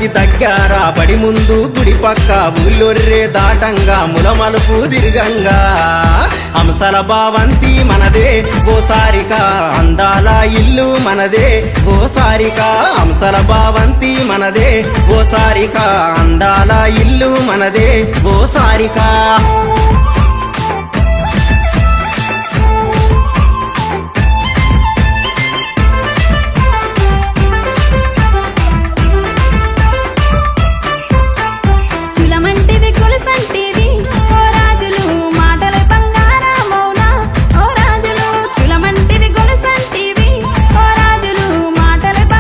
గుడికి దగ్గర బడి ముందు గుడి పక్క ఊళ్ళొర్రే దాటంగా ములమలుపు దిర్గంగా హంసల భావంతి మనదే ఓ సారిక అందాల ఇల్లు మనదే ఓ సారిక హంసల భావంతి మనదే ఓ సారిక అందాల ఇల్లు మనదే ఓ సారిక